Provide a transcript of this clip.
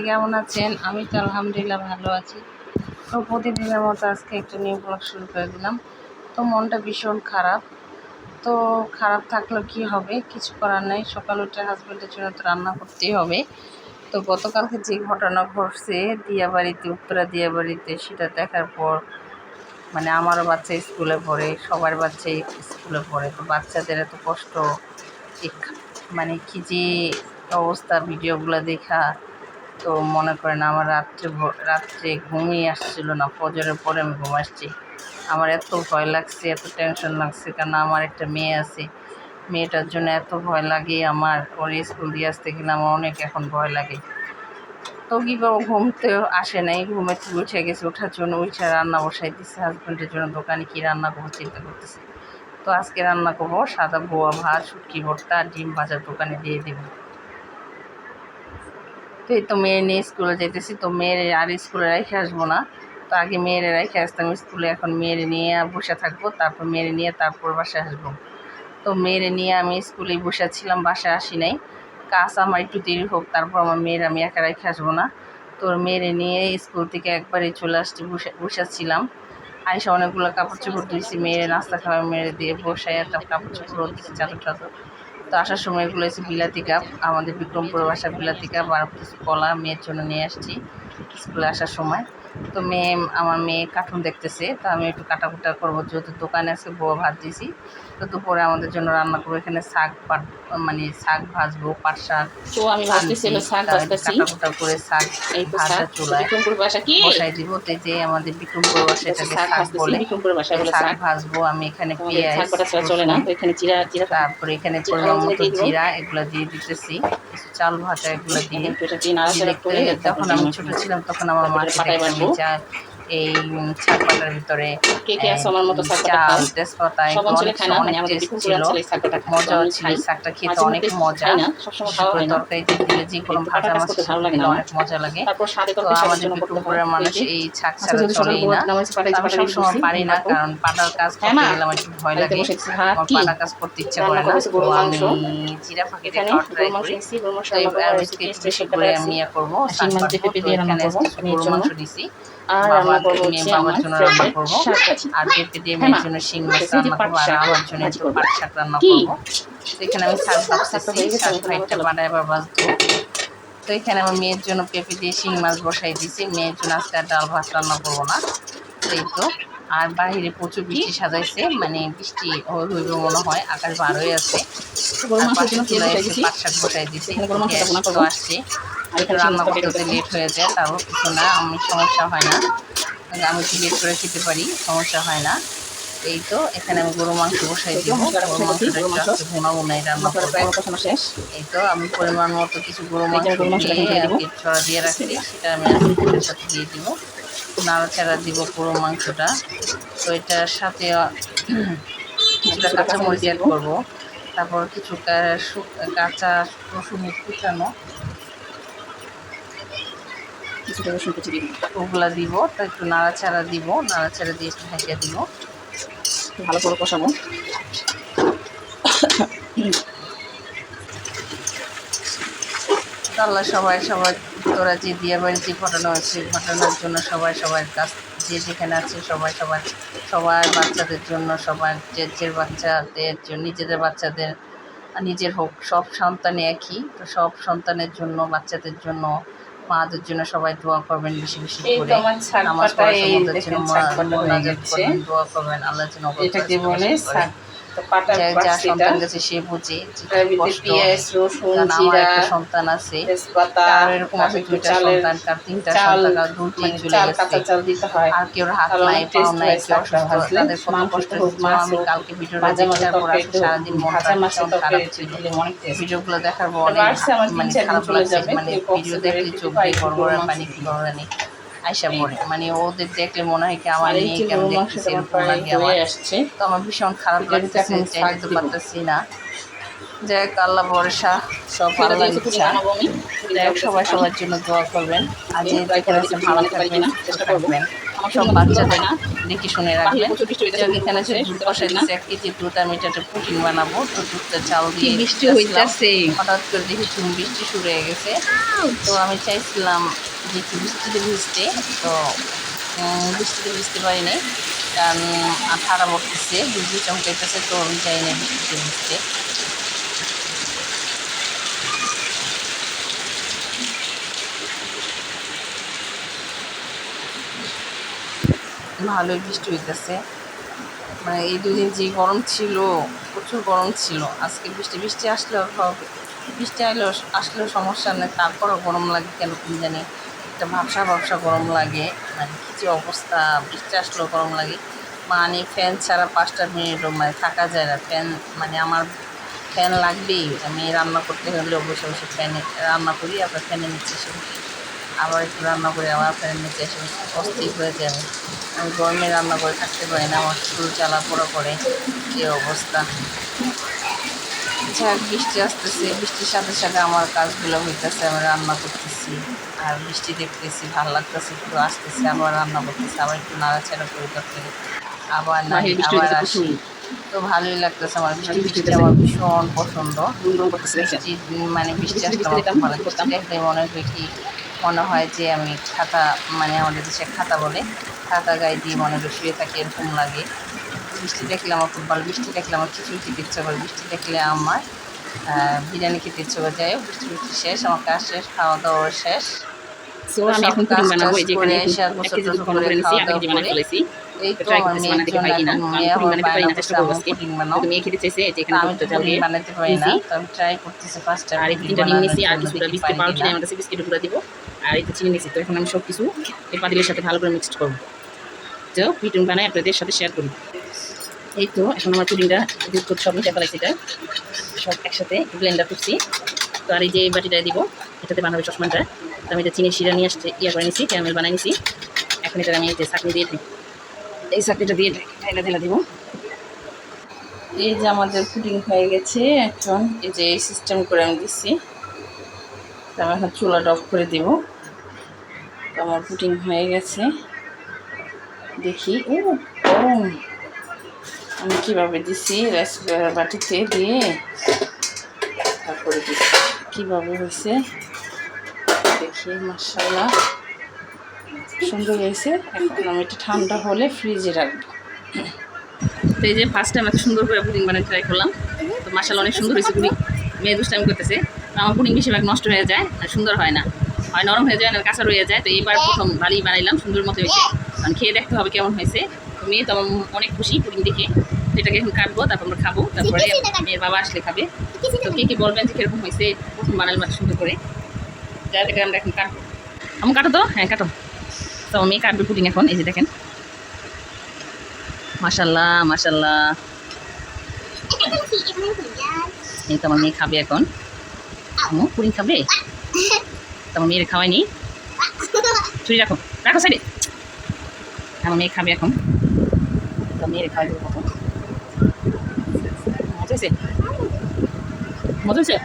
কেমন আছেন? আমি তো আলহামদুলিল্লাহ ভালো আছি। তো প্রতিদিনের মতো আজকে একটা নিউ ব্লগ শুরু করে দিলাম। তো মনটা ভীষণ খারাপ। তো খারাপ থাকলেও কি হবে, কিছু করার নাই। সকাল উঠে হাজব্যান্ডের জন্য তো রান্না করতেই হবে। তো গতকালকে যে ঘটনা ঘটছে দিয়াবাড়িতে, উত্তরা দিয়াবাড়িতে, সেটা দেখার পর মানে আমারও বাচ্চা স্কুলে পড়ে, সবার বাচ্চাই স্কুলে পড়ে, তো বাচ্চাদের এত কষ্ট, মানে কি যে অবস্থা ভিডিওগুলো দেখা। তো মনে করেন আমার রাত্রে ঘুমিয়ে আসছিল না, ফজরের পরে আমি ঘুম আসছি। আমার এত ভয় লাগছে, এত টেনশন লাগছে, কারণ আমার একটা মেয়ে আছে। মেয়েটার জন্য এত ভয় লাগে আমার, ওর স্কুল দিয়ে আসতে গেলে আমার অনেক এখন ভয় লাগে। তো কী করবো, ঘুমতে আসে নাই, ঘুমে উঠে গেছে, ওঠার জন্য উঠে রান্না বসাই দিচ্ছে হাজব্যান্ডের জন্য। দোকানে কী রান্না করবো চিন্তা করতেছি। তো আজকে রান্না করবো সাদা বোয়া ভাত, শুটকি ভর্তা আর ডিম ভাজার দোকানে দিয়ে দেবো। তো এই তো মেয়ে নিয়ে স্কুলে যেতেছি। তো মেয়ের আর স্কুলে রেখে আসবো না, তো আগে মেয়েরে রেখে আসতাম স্কুলে, এখন মেয়েরে নিয়ে বসে থাকবো, তারপর মেয়েরে নিয়ে তারপর বাসায় আসবো। তো মেয়েরে নিয়ে আমি স্কুলেই বসেছিলাম, বাসায় আসি নাই। কাজ আমার একটু দেরি হোক, তারপর আমার মেয়ের আমি একা রেখে আসবো না। তো মেয়েরে নিয়ে স্কুল থেকে একবারে চলে আসছি, বসেছিলাম। আইসা অনেকগুলো কাপড় চোপড় দিয়েছি, মেয়েরে নাস্তা খাওয়া, মেয়েরে দিয়ে বসে একটা কাপড় চোপড় দিয়েছি, চাদর টাদর। তো আসার সময় এগুলো এসে বিলাতি কাপ, আমাদের বিক্রমপুর বাসা বিলাতি কাপ আর কিছু কলা মেয়ের জন্য নিয়ে আসছি স্কুলে আসার সময়। তো আমার মেয়ে কার্টুন দেখতেছে, তো আমি একটু কাটাকুটা করবো, যেহেতু দোকানে আজকে বউ ভাত দিয়েছি। তো দুপুরে আমাদের জন্য রান্না করবো, এখানে শাক ভাজবো, পাট শাক। তো আমি ভাজতেছি শাক ভাজতেছি, কাটাকুটা করে শাক এই তো ভাজা শাক চুলায় বিক্রমপুর ভাষা কি বসাই দিব। তো যে আমাদের বিক্রমপুর বাসা এটাকে শাক শাক ভাজতেছি, বলে। বিক্রমপুর ভাষায় বলে শাক শাক। ভাজবো আমি, এখানে আমাদের শাক পেঁয়াজ, বাটা ছাড়া চলে না, রসুন, তো এখানে জিরা জিরা তারপরে এখানে জিরা পরিমাণ মতো দিয়ে দিব। জিরা এগুলো দিয়ে দিতেছি, কিছু চাল ভাজা এগুলো দিয়ে এখন এটা দিয়ে নাড়াচাড়া করে তারপর যখন আমি ছোট ছিলাম তখন আমার তারপরে মাকে পাটায় দেখতাম বাটবো। এই শাক পাতার ভিতরে কে কে আছে আমার মতো শাক বাটা চাল, খাও? তেজপাতা, সব এগুলো অঞ্চলে অনেক খায় না, মানে অনেক আমাদের টেস্ট বিক্রমপুর ছিল, অঞ্চলে শাক বাটা খায়, তো মজাও আমি ছিল। খাই। শাকটা খেতে মাঝে অনেক মধ্যে মজা, খাই না, সবসময় বিশেষ খাওয়া করে হয় না। তরকারিতে দিলে, যে কোনো একটু ভাজা বাটা কাজ মাছের করতে ভালো সাথে লাগে না দিলে আমার। অনেক মজা লাগে। তারপর স্বাদে তো তরকারি স্বাদের আমাদের জন্য করতে হয়। বিক্রমপুরের তো এই মানুষ যে এই শাক আজকে ছাড়া যদি সকালে চলেই না। বউয়ের নামাজ তো আমি পাটাই সবসময় দিছি পারি না, ভাতও। কারণ পাটার কাজ হ্যাঁ করতে মা, গেলে আমার একটু ভয় বাড়িতে লাগে, বসেছি ভাত আমার কি পাটা কাজ করতে ইচ্ছা করে রান্না না। করেছি, তো গরুর আমি মাংস। জিরা ফাঁকি দিয়ে এখানে খাওয়ার ট্রাই গরুর মাংস করি। নিচ্ছি, গরুর মাংস তো রান্না করবো। আর বেশি এদিকে বেশি স্পেশাল করে কাটা আমি আছে, করবো, আর শাক শিং মাছ দিয়ে কাটবো। পেঁপে তো দিয়ে রান্না এখানে করবো কিছু মেয়ের গরু জন্য। মাংস দিছি, আর রান্না করবো হচ্ছে বাবার আমার জন্য রান্না ফেভারিট করবো। শাক ভাজি। আর পেঁপে দিয়ে হ্যাঁ মেয়ের মা, জন্য শিং মাছ এই যে রান্না পাট করবো, আর শাক আমার জন্য ভাজি একটু করবো। পাট শাক রান্না কি করবো। তো এখানে আমি শাক শাকটা ভাজতেছি, হয়ে গেছে, শাক আমি ফাইটটা চালা বাড়ায় আবার ভাজবো। তো এখানে আমার মেয়ের জন্য পেঁপে দিয়ে শিং মাছ বসাই দিয়েছি, মেয়ের জন্য আজকে আর ডাল ভাত রান্না করবো না। এই তো। আর বাহিরে প্রচুর কি বৃষ্টি সাজাইছে, মানে বৃষ্টি হইব মনে হয়, আকাশ ভার হয়ে আছে। গরুর আর মাংসের পাশের জন্য তেল চুলায় বসাই এসে দিছি, পাট শাক বসাই দিছি। এখানে গরুর মাংসটা গ্যাস ভুনা তো করবো। আসছে, আর একটু এখানে শিং রান্না মাছটা করতে কেটে হতে দেবো। লেট হয়ে যায়, তারপর কিছু না, আমি সমস্যা হয় না, আমি একটু লেট করে খেতে পারি, সমস্যা হয় না। এই তো এখানে আমি গরু মাংস বসাই এই তো দিব, মশলাটা গরু বসাই দিছি, মাংসটা গরুর একটু মাংস আজকে ভুনা ভুনাই রান্না মশলাটা করবো। প্রায় কষানো শেষ। এই তো আমি পরিমাণ মতো কিছু গরু এই যে মাংস গরুর মাংসটা ধুয়ে এখন ঢেলে আর দিব। কি ছড়া দিয়ে রাখছি, বিসমিল্লাহ। সেটা আমি আজকে এটার সাথে দিয়ে দিব, নাড়াচাড়া দিব গরু মাংসটা। তো এটার সাথে কিছুটা কিছুটা কাঁচামরিচ কাঁচামরিচ দিয়ে অ্যাড দিব, করবো, তারপর কিছু কাঁচা রসুন কুচানো কিছুটা রসুন কুচি দিয়ে দিব। ওগুলা দিব। তো একটু নাড়াচাড়া দিব, নাড়াচাড়া দিয়ে একটু ঢেকে দিব। ভালো করে কষাবো। আল্লাহ সবাই সবাই, তোরা যে দিয়ে বাড়ি যে ঘটনা হয়েছে, ঘটনার জন্য সবাই সবার কাছ, যে যেখানে আছে সবাই সবার বাচ্চাদের জন্য, সবার যে বাচ্চাদের জন্য, নিজেদের বাচ্চাদের, নিজের হোক, সব সন্তানই একই। তো সব সন্তানের জন্য, বাচ্চাদের জন্য, মাদের জন্য সবাই দোয়া করবেন বেশি বেশি এই তো করে। আমার শাক নামাজ পাতা, পড়ার এই সময় ওদের জন্য দেখেন শাক পাতা হয়ে মোনাজাত গেছে। করবেন, দোয়া করবেন, আল্লাহ যেন এটাকে অবস্থা বলে বেশি করে। শাক। তো পাটা যা বাটছি এটা, সন্তান গেছে সে বুঝে যে তার কি ভিতরে কষ্ট। পেঁয়াজ, রসুন, কারণ আমার জিরা, একটা সন্তান আছে, তেজপাতা, কারো এরকম আছে তারপর একটু 2টা চালের সন্তান, কার 3টা চাল, সন্তান, কারো 2টিই মানে চলে চাল, গেছে, কাঁচা চাল দিতে হয়, আর কেউ হাত তাহলে নাই, অনেক পাও টেস্ট নাই, হয় কেউ শাকটা অসুস্থ, ভাজলে। তাদের কত কষ্ট মাংসতে হোক, হচ্ছে। মাছ আমি হোক, কালকে ভিডিওটা ভাজা দেখে মাছের তারপর আসলে তরকারিতে হোক, সারাদিন মনটা ভাজা মাছের ভীষণ খারাপ তরকারিতে ছিল। দিলে অনেক টেস্ট। ভিডিওগুলো দেখার পর এটা অনেক বাড়ছে আমার মানে 3-4 দিন খারাপ চলে লাগছে, যাবে। মানে কেউ ভিডিও কক্সে বেড়ে দেখলে খেতে চোখ পায় দিয়ে একটু গরুর গড়গড়ার মাংস পানি দিয়ে। গড়ানি আইসা এই পড়ে, মানে ওদের দেখলে মনে হয় কি আর আমার এই যে মেয়েকে আমি গরুর দেখতেছি, মাংসটা আমার এরকম প্রায় লাগে হয়ে আমার। আসছে। তো আমার ভীষণ খারাপ এটার ভিতরে লাগতেছে, এখন শাক চাইতে তো দিব। পারতেছি না। যাই হোক, আল্লাহ ভরসা, সব তো এটা আল্লাহর দিয়েছে পুরি ইচ্ছা। বানাবো আমি, পুরি যাই হোক, দেওয়া হইতেছে সবাই পানি। সবার জন্য দোয়া করবেন, আর যে ট্রাই যেখানে করে দেখি আছেন পুরি ভালো বানাতে পারি থাকবেন, কিনা, সুস্থ চেষ্টা করবো। থাকবেন। সব বাচ্চাদের দেখে শুনে রাখবেন। প্রচুর বৃষ্টি হইতেছে, এখানে যে দুধ বসাই দিচ্ছে 1 কেজি দুধ, আমি এটা পুডিং বানাবো। তো দুধটা চাল দিয়ে বৃষ্টি দিতেছিলাম। হইতেছে। হঠাৎ করে দেখি বৃষ্টি শুরু হয়ে গেছে। তো আমি চাইছিলাম যে একটু বৃষ্টিতে ভিজতে, তো বৃষ্টিতে ভিজতে পারিনি, কারণ ঠাড়া পড়তেছে, বিজলি চমকাইতেছে, তো আমি যাই না বৃষ্টিতে ভিজতে। ভালোই বৃষ্টি হইতেছে, মানে এই দুদিন যে গরম ছিল, প্রচুর গরম ছিল। আজকে বৃষ্টি আসলেও হবে, বৃষ্টি আসলেও সমস্যা নেই, তারপরও গরম লাগে কেন কি জানি, একটা ভাবসা গরম লাগে। মানে কী যে অবস্থা, বৃষ্টি আসলেও গরম লাগে, মানে ফ্যান ছাড়া 5টা মিনিটও মানে থাকা যায় না। ফ্যান মানে আমার ফ্যান লাগবেই। আমি রান্না করতে হলেও বসে বসে ফ্যানে রান্না করি, আবার ফ্যানের নিচে এসে বসি, আবার একটু রান্না করে আবার ফ্যানের নিচে এসে বসি, অস্থির হয়ে যাবে। আমি গরমে রান্না করে থাকতে পারি না, আমার চুল জ্বালা পোড়া করে, কী অবস্থা। যাক, বৃষ্টি আসতেছে, বৃষ্টির সাথে সাথে আমার কাজগুলো হইতেছে, আমি রান্না করতেছি আর বৃষ্টি দেখতেছি, ভালো লাগতেছে, একটু আসতেছে, আবার রান্না করতেছি, আবার একটু নাড়াচাড়া করে তরকারি, আবার নাড়ি, আবার আসি। তো ভালোই লাগতেছে আমার বৃষ্টি আমার ভীষণ পছন্দ। বৃষ্টি মানে বৃষ্টি আসলে আমার খুব ভালো, বৃষ্টি দেখলে মনে হয় যে আমি খাতা, মানে আমাদের দেশে খাতা বলে, খাতা গায়ে দিয়ে মনে হয় শুয়ে থাকি, এরকম লাগে। বৃষ্টি দেখলে আমার খুব ভালো, বৃষ্টি দেখলে আমার খিচুড়ি খেতে ইচ্ছে করে, বৃষ্টি দেখলে আমার বিরিয়ানি খেতে ইচ্ছে করে। যাই হোক, বৃষ্টি শেষ, আমার কাজ শেষ, খাওয়া দাওয়া শেষ। আমি এখন পুডিং বানাবো। এই যে এখানে খাওয়া দাওয়া করে এই তো আমার মেয়ের জন্য এখন মেয়ে আবার বায়না করছে আমার পুডিং বানাও। মেয়ে খেতে চাইছে যে এখানে আমি তো পুডিং বানাতে পারি না, তো আমি ট্রাই করতেছি ফার্স্ট টাইম আর এই পুডিং 3টা ডিম বানানোর নিছি, আর জন্য। কিছুটা দেখি বিস্কিট পারি পাউডার কিনা। আমার কাছে বিস্কিট গুঁড়া দিব, আর এই তো চিনি নিছি। তো এখন আমি সব কিছু এই পাতিলের সাথে ভালো করে মিক্সড করবো, তো পুডিং বানাই আপনাদের সাথে শেয়ার করি। এই তো এখন আমার পুডিংটা দুধ টুধ সব মিশে ফেলাইছি, এটা সব একসাথে ব্লেন্ডার করছি। তো আর এই যে এই বাটিটা দিব, এটাতে বানাবে চশমানটা। তো আমি এটা চিনি শিরা নিয়ে আসতে করে নিছি, ক্যারামেল বানাই নিছি। এখন এটা আমি এই যে চাটনি দিয়ে দিই, এই চাটনিটা দিয়ে ঢেলে দিব। এই যে আমাদের পুডিং হয়ে গেছে। এখন এই যে এই সিস্টেম করে আমি দিচ্ছি, তো আমি এখন চুলাটা অফ করে দিব। তো আমার পুডিং হয়ে গেছে, দেখি। ও গরম, আমি কীভাবে দিছি, রাইস বাটিতে দিয়ে তারপরে দিচ্ছি, কীভাবে হয়েছে দেখি। মাশাআল্লাহ, সুন্দর হয়েছে। এখন আমি এটা ঠান্ডা হলে ফ্রিজে রাখবো। তো এই যে ফার্স্ট টাইম এত সুন্দর করে পুডিং বানাতে ট্রাই করলাম, তো মাশাআল্লাহ অনেক সুন্দর হয়েছে। পুডিং মেয়ে দুষ্টামি করতেছে, আমার পুডিং বেশিরভাগ নষ্ট হয়ে যায়, আর সুন্দর হয় না, হয় নরম হয়ে যায় না কাঁচা রয়ে যায়। তো এইবার প্রথম ভালোই বানাইলাম, সুন্দর মতো হয়েছে, কারণ খেয়ে দেখতে হবে কেমন হয়েছে। তো মেয়ে তো আমার অনেক খুশি পুডিং দেখে। তো এটাকে এখন কাটবো, তারপর আমরা খাবো, তারপরে মেয়ের বাবা আসলে খাবে। তো কে বলবেন যে কীরকম হয়েছে, প্রথম বানাইলাম এত সুন্দর করে। যা দেখে আমরা এখন কাটবো। আমি কাটো তো, হ্যাঁ কাটো। তো মেয়ে কাটবে পুডিং এখন, এই যে দেখেন। মাশাআল্লাহ মাশাআল্লাহ, এই তো আমার মেয়ে খাবে এখন। আমু পুডিং খাবে, তো আমার মেয়ের খাওয়াইনি, ছুরি রাখো রাখো সাইডে। আমার মেয়ে খাবে এখন, তো মেয়ের খাওয়াই দেবো কখন। মজা হয়েছে, মজা হয়েছে।